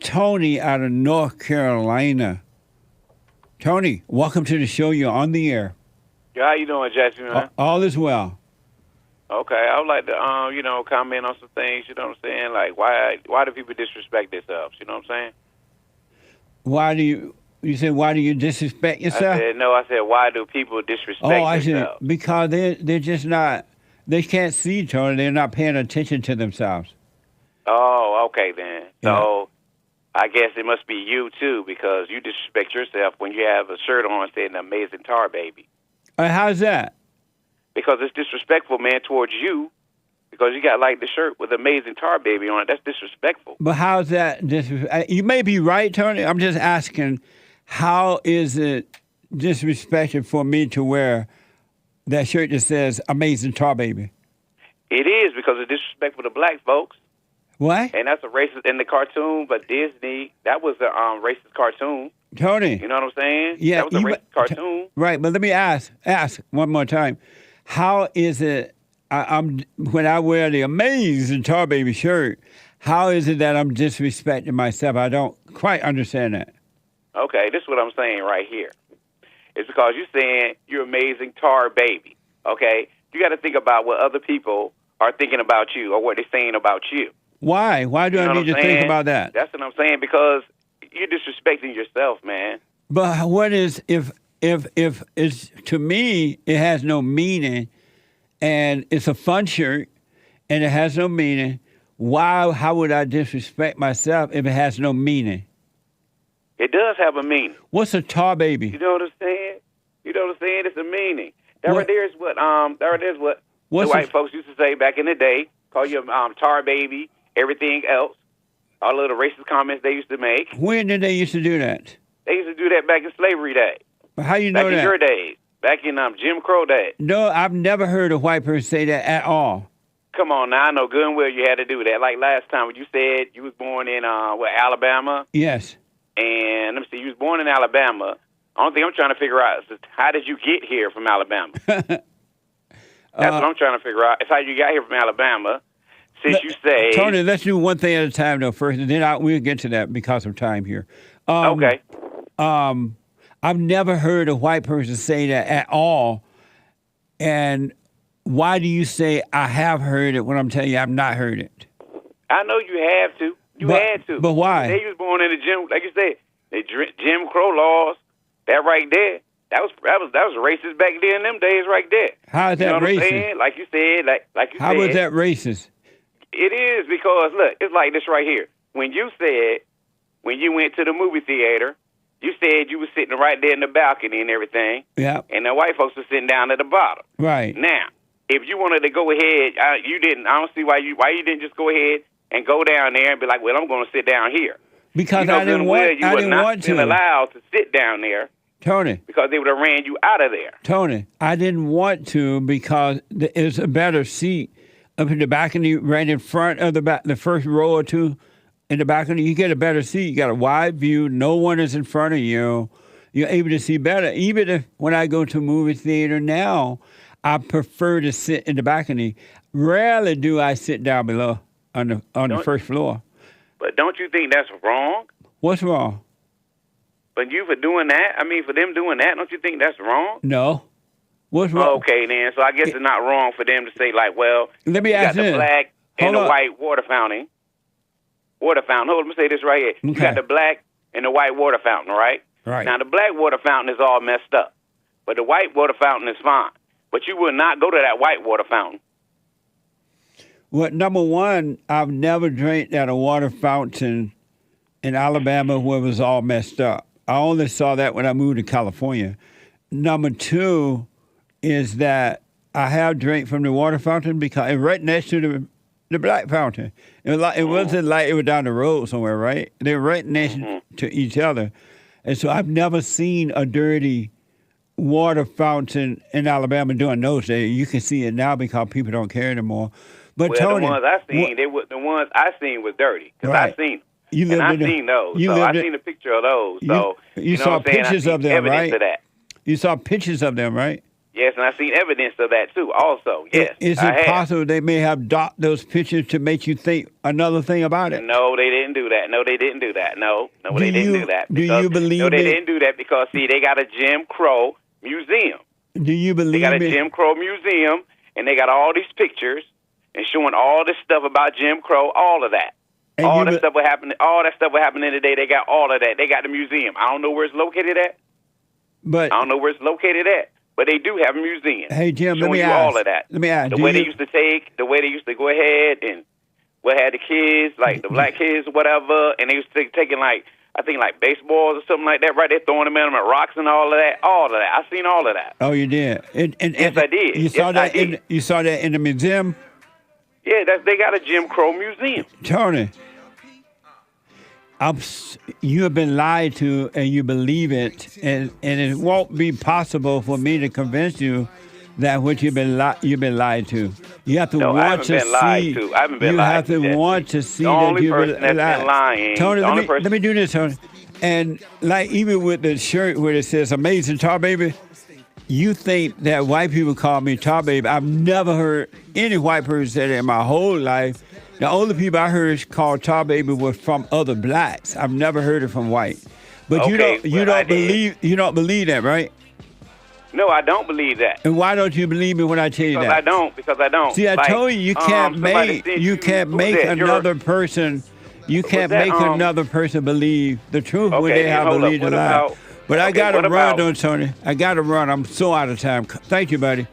Tony out of North Carolina. Tony, welcome to the show. You're on the air. How you doing, Jesse, man? All is well. Okay, I would like to, comment on some things. You know what I'm saying? Like, why do people disrespect themselves? You know what I'm saying? Why do you disrespect yourself? I said, why do people disrespect themselves? Said, because they're just not, they can't see, Tony. They're not paying attention to themselves. Oh, okay, then. Yeah. So, I guess it must be you, too, because you disrespect yourself when you have a shirt on saying Amazing Tar Baby. How's that? Because it's disrespectful, man, towards you, because you got, like, the shirt with Amazing Tar Baby on it. That's disrespectful. But how's that disrespectful? You may be right, Tony. I'm just asking, how is it disrespectful for me to wear that shirt that says Amazing Tar Baby? It is, because it's disrespectful to black folks. What? And that's a racist in the cartoon, but Disney, that was a racist cartoon. Tony. You know what I'm saying? Yeah. That was a racist cartoon. Right, but let me ask one more time. How is it, when I wear the Amazing Tar Baby shirt, how is it that I'm disrespecting myself? I don't quite understand that. Okay, this is what I'm saying right here. It's because you're saying you're Amazing Tar Baby, okay? You got to think about what other people are thinking about you or what they're saying about you. Why? Why do I need to think about that? That's what I'm saying, because you're disrespecting yourself, man. But what is, if it's, to me, it has no meaning, and it's a fun shirt, and it has no meaning, how would I disrespect myself if it has no meaning? It does have a meaning. What's a tar baby? You know what I'm saying? It's a meaning. That right there is what the white folks used to say back in the day. Call you tar baby, everything else. All of the racist comments they used to make. When did they used to do that? They used to do that back in slavery days. But how you know back that? Back in your days. Back in Jim Crow days. No, I've never heard a white person say that at all. Come on now, I know good and well you had to do that. Like last time when you said you was born in Alabama. Yes. And let me see, you was born in Alabama. The only thing I'm trying to figure out is how did you get here from Alabama? That's what I'm trying to figure out. It's how you got here from Alabama. Since you say... Tony, let's do one thing at a time, though, first, and then we'll get to that because of time here. Okay. I've never heard a white person say that at all. And why do you say I have heard it when I'm telling you I've not heard it? I know you have to. You had to. But why? They was born in the Jim, like you said, the Jim Crow laws. That right there. That was racist back then in them days right there. How is that racist? Like you said, like you said. How was that racist? It is because, look, it's like this right here. When you went to the movie theater, you said you were sitting right there in the balcony and everything. Yeah. And the white folks were sitting down at the bottom. Right. Now, if you wanted to go ahead, you didn't. I don't see why you didn't just go ahead and go down there and be like, well, I'm going to sit down here. Because I didn't want to. You were not allowed to sit down there. Tony. Because they would have ran you out of there. Tony, I didn't want to because it's a better seat up in the balcony, right in front of the first row or two in the balcony. You get a better seat. You got a wide view. No one is in front of you. You're able to see better. Even if when I go to a movie theater now, I prefer to sit in the balcony. Rarely do I sit down below on the first floor. But don't you think that's wrong? What's wrong? For doing that, for them doing that, don't you think that's wrong? No. What's wrong? Okay, then. So I guess it's not wrong for them to say, like, well, let me ask you got the black and the white water fountain. Hold on, let me say this right here. Okay. You got the black and the white water fountain, right? Right. Now, the black water fountain is all messed up, but the white water fountain is fine. But you will not go to that white water fountain. Well, number one, I've never drank at a water fountain in Alabama where it was all messed up. I only saw that when I moved to California. Number two is that I have drank from the water fountain because it's right next to the black fountain. It wasn't like it was down the road somewhere, right? They're right next to each other. And so I've never seen a dirty water fountain in Alabama during those days. You can see it now because people don't care anymore. But Tony, the ones I seen was dirty because right. I seen them. I seen those. I seen a picture of those. So you saw pictures of them, right? Of that. You saw pictures of them, right? Yes, and I've seen evidence of that too. Also, yes. Is it possible they may have docked those pictures to make you think another thing about it? No, they didn't do that. No, they didn't do that. No, they didn't do that. Do you believe No, they didn't do that because, see, they got a Jim Crow museum. Do you believe They got a Jim Crow museum, and they got all these pictures and showing all this stuff about Jim Crow, all of that. And all that stuff was happening today. They got all of that. They got the museum. I don't know where it's located at. But I don't know where it's located at. But they do have a museum. Hey, Jim, let me ask. All of that. Let me ask. The way they used to go ahead and had the kids, like the black kids or whatever, and they used to taking I think baseballs or something like that, right? They're throwing them at them at rocks and all of that. All of that. I seen all of that. Oh, you did? Yes, I did. You saw that? You saw that in the museum? Yeah, they got a Jim Crow museum. Tony, you have been lied to, and you believe it, and it won't be possible for me to convince you that what you've been lied to. You have to want to see. I haven't been lied to. You have to want to see the that you've been lying. Tony, let me do this, Tony. And like even with the shirt where it says "Amazing Tar Baby," you think that white people call me Tar Baby. I've never heard any white person say that in my whole life. The only people I heard called Tar Baby was from other blacks. I've never heard it from white. But you don't believe that, right? No, I don't believe that. And why don't you believe me when I tell you that? Because I don't. See, I told you can't make another person. You can't make another person believe the truth when they have believed the lie. But I got to run, Tony. I got to run. I'm so out of time. Thank you, buddy.